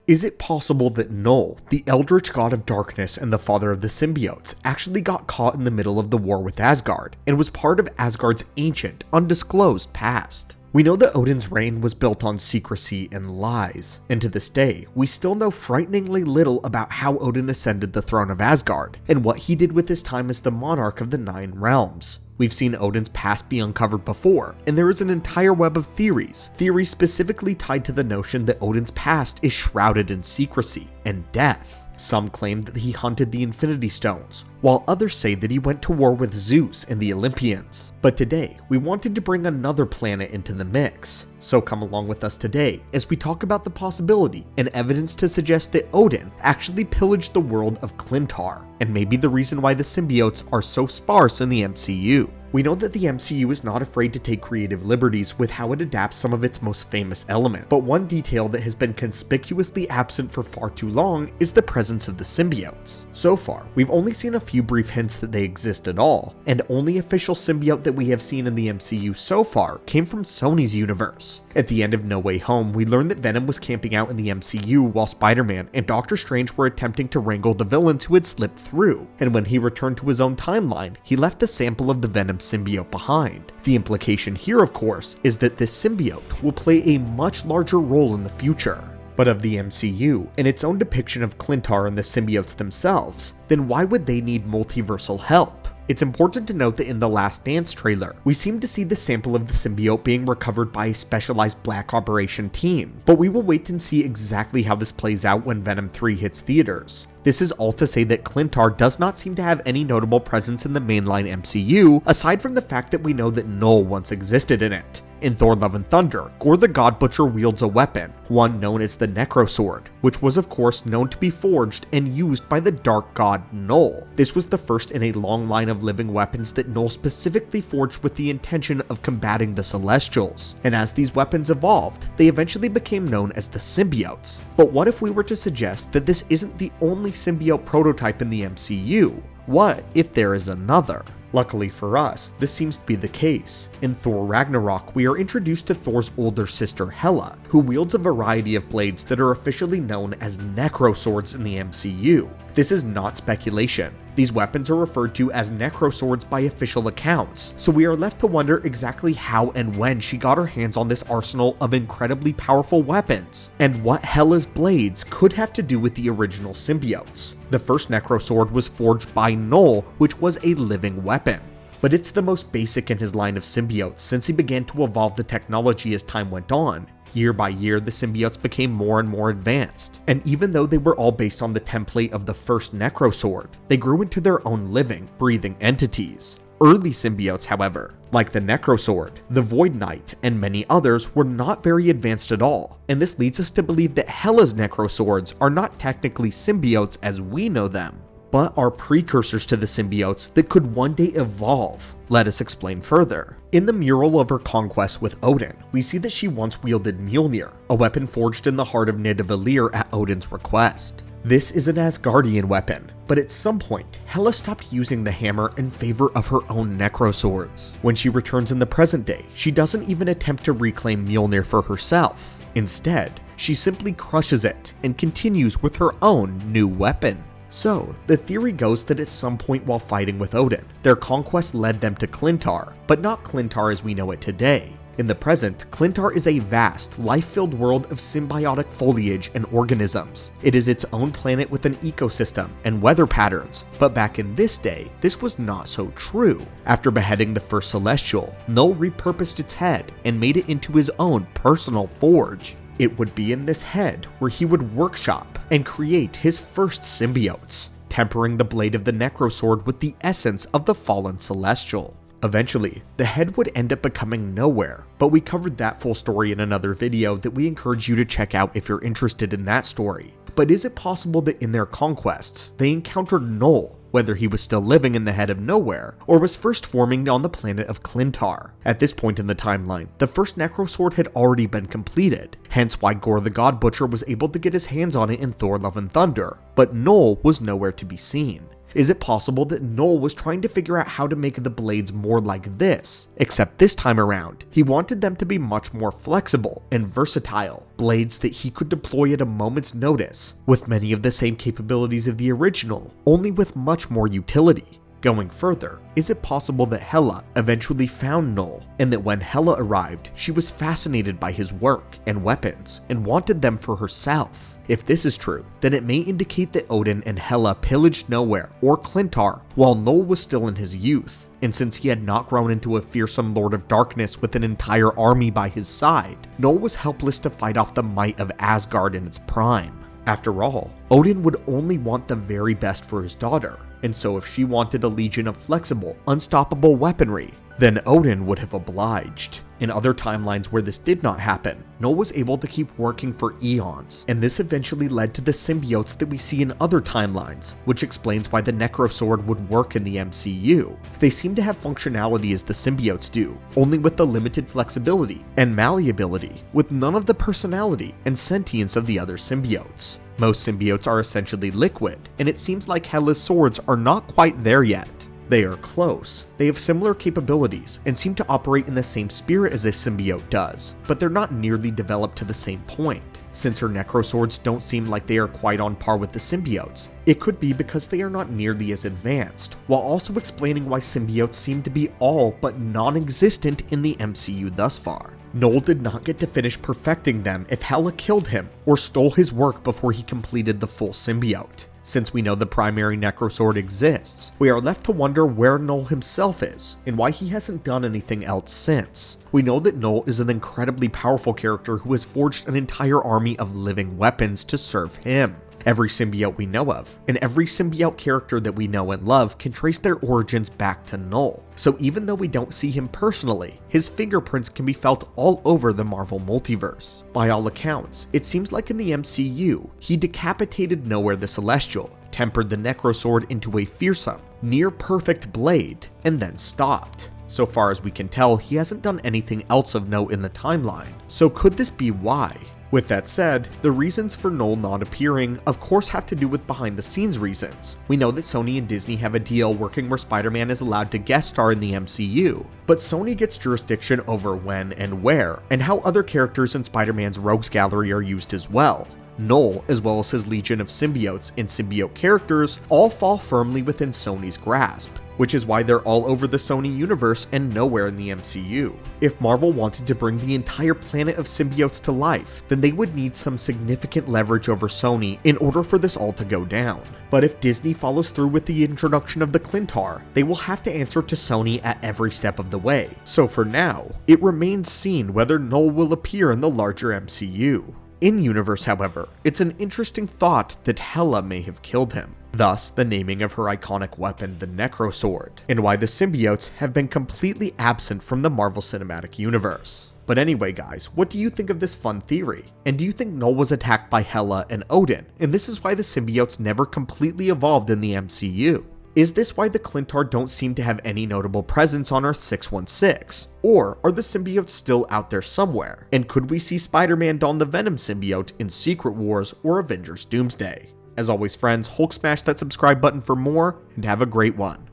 Is it possible that Knull, the eldritch god of darkness and the father of the symbiotes, actually got caught in the middle of the war with Asgard, and was part of Asgard's ancient, undisclosed past? We know that Odin's reign was built on secrecy and lies, and to this day, we still know frighteningly little about how Odin ascended the throne of Asgard, and what he did with his time as the monarch of the 9 realms. We've seen Odin's past be uncovered before, and there is an entire web of theories specifically tied to the notion that Odin's past is shrouded in secrecy and death. Some claim that he hunted the Infinity Stones, while others say that he went to war with Zeus and the Olympians. But today, we wanted to bring another planet into the mix. So come along with us today as we talk about the possibility and evidence to suggest that Odin actually pillaged the world of Clintar, and maybe the reason why the symbiotes are so sparse in the MCU. We know that the MCU is not afraid to take creative liberties with how it adapts some of its most famous elements, but one detail that has been conspicuously absent for far too long is the presence of the symbiotes. So far, we've only seen a few brief hints that they exist at all, and only official symbiote that we have seen in the MCU so far came from Sony's universe. At the end of No Way Home, we learned that Venom was camping out in the MCU while Spider-Man and Doctor Strange were attempting to wrangle the villains who had slipped through, and when he returned to his own timeline, he left a sample of the Venom symbiote behind. The implication here, of course, is that this symbiote will play a much larger role in the future. But of the MCU, and its own depiction of Clintar and the symbiotes themselves, then why would they need multiversal help? It's important to note that in the Last Dance trailer, we seem to see the sample of the symbiote being recovered by a specialized Black Operation team, but we will wait and see exactly how this plays out when Venom 3 hits theaters. This is all to say that Clintar does not seem to have any notable presence in the mainline MCU, aside from the fact that we know that Knull once existed in it. In Thor Love and Thunder, Gorr the God Butcher wields a weapon, one known as the Necrosword, which was of course known to be forged and used by the dark god Knull. This was the first in a long line of living weapons that Knull specifically forged with the intention of combating the Celestials, and as these weapons evolved, they eventually became known as the symbiotes. But what if we were to suggest that this isn't the only symbiote prototype in the MCU? What if there is another? Luckily for us, this seems to be the case. In Thor Ragnarok, we are introduced to Thor's older sister Hela, who wields a variety of blades that are officially known as Necroswords in the MCU. This is not speculation. These weapons are referred to as Necroswords by official accounts, so we are left to wonder exactly how and when she got her hands on this arsenal of incredibly powerful weapons, and what Hela's blades could have to do with the original symbiotes. The first Necrosword was forged by Knull, which was a living weapon. But it's the most basic in his line of symbiotes since he began to evolve the technology as time went on. Year by year, the symbiotes became more and more advanced, and even though they were all based on the template of the first Necrosword, they grew into their own living, breathing entities. Early symbiotes, however, like the Necrosword, the Void Knight, and many others, were not very advanced at all, and this leads us to believe that Hela's Necroswords are not technically symbiotes as we know them, but are precursors to the symbiotes that could one day evolve. Let us explain further. In the mural of her conquest with Odin, we see that she once wielded Mjolnir, a weapon forged in the heart of Nidavellir at Odin's request. This is an Asgardian weapon, but at some point, Hela stopped using the hammer in favor of her own Necroswords. When she returns in the present day, she doesn't even attempt to reclaim Mjolnir for herself. Instead, she simply crushes it and continues with her own new weapon. So, the theory goes that at some point while fighting with Odin, their conquest led them to Clintar, but not Clintar as we know it today. In the present, Clintar is a vast, life-filled world of symbiotic foliage and organisms. It is its own planet with an ecosystem and weather patterns, but back in this day, this was not so true. After beheading the first Celestial, Knull repurposed its head and made it into his own personal forge. It would be in this head where he would workshop and create his first symbiotes, tempering the blade of the Necrosword with the essence of the fallen Celestial. Eventually, the head would end up becoming nowhere, but we covered that full story in another video that we encourage you to check out if you're interested in that story. But is it possible that in their conquests, they encountered Knull, whether he was still living in the head of nowhere, or was first forming on the planet of Clintar? At this point in the timeline, the first Necrosword had already been completed, hence why Gorr the God Butcher was able to get his hands on it in Thor Love and Thunder, but Knull was nowhere to be seen. Is it possible that Knull was trying to figure out how to make the blades more like this, except this time around, he wanted them to be much more flexible and versatile, blades that he could deploy at a moment's notice, with many of the same capabilities of the original, only with much more utility. Going further, is it possible that Hela eventually found Knull, and that when Hela arrived, she was fascinated by his work and weapons, and wanted them for herself? If this is true, then it may indicate that Odin and Hela pillaged Nowhere or Clintar while Knull was still in his youth, and since he had not grown into a fearsome Lord of Darkness with an entire army by his side, Knull was helpless to fight off the might of Asgard in its prime. After all, Odin would only want the very best for his daughter, and so if she wanted a legion of flexible, unstoppable weaponry, then Odin would have obliged. In other timelines where this did not happen, Knull was able to keep working for eons, and this eventually led to the symbiotes that we see in other timelines, which explains why the Necrosword would work in the MCU. They seem to have functionality as the symbiotes do, only with the limited flexibility and malleability, with none of the personality and sentience of the other symbiotes. Most symbiotes are essentially liquid, and it seems like Hela's swords are not quite there yet. They are close, they have similar capabilities, and seem to operate in the same spirit as a symbiote does, but they're not nearly developed to the same point. Since her Necroswords don't seem like they are quite on par with the symbiotes, it could be because they are not nearly as advanced, while also explaining why symbiotes seem to be all but non-existent in the MCU thus far. Knull did not get to finish perfecting them if Hela killed him or stole his work before he completed the full symbiote. Since we know the primary Necrosword exists, we are left to wonder where Knull himself is, and why he hasn't done anything else since. We know that Knull is an incredibly powerful character who has forged an entire army of living weapons to serve him. Every symbiote we know of, and every symbiote character that we know and love can trace their origins back to Knull. So even though we don't see him personally, his fingerprints can be felt all over the Marvel multiverse. By all accounts, it seems like in the MCU, he decapitated Nowhere the Celestial, tempered the Necrosword into a fearsome, near-perfect blade, and then stopped. So far as we can tell, he hasn't done anything else of note in the timeline. So could this be why? With that said, the reasons for Knull not appearing of course have to do with behind the scenes reasons. We know that Sony and Disney have a deal working where Spider-Man is allowed to guest star in the MCU, but Sony gets jurisdiction over when and where, and how other characters in Spider-Man's rogues gallery are used as well. Knull, as well as his legion of symbiotes and symbiote characters, all fall firmly within Sony's grasp, which is why they're all over the Sony universe and nowhere in the MCU. If Marvel wanted to bring the entire planet of symbiotes to life, then they would need some significant leverage over Sony in order for this all to go down. But if Disney follows through with the introduction of the Clintar, they will have to answer to Sony at every step of the way. So for now, it remains seen whether Knull will appear in the larger MCU. In-universe, however, it's an interesting thought that Hela may have killed him. Thus, the naming of her iconic weapon, the Necrosword, and why the symbiotes have been completely absent from the Marvel Cinematic Universe. But anyway guys, what do you think of this fun theory? And do you think Knull was attacked by Hela and Odin, and this is why the symbiotes never completely evolved in the MCU? Is this why the Clintar don't seem to have any notable presence on Earth 616? Or are the symbiotes still out there somewhere? And could we see Spider-Man don the Venom symbiote in Secret Wars or Avengers Doomsday? As always friends, Hulk smash that subscribe button for more, and have a great one.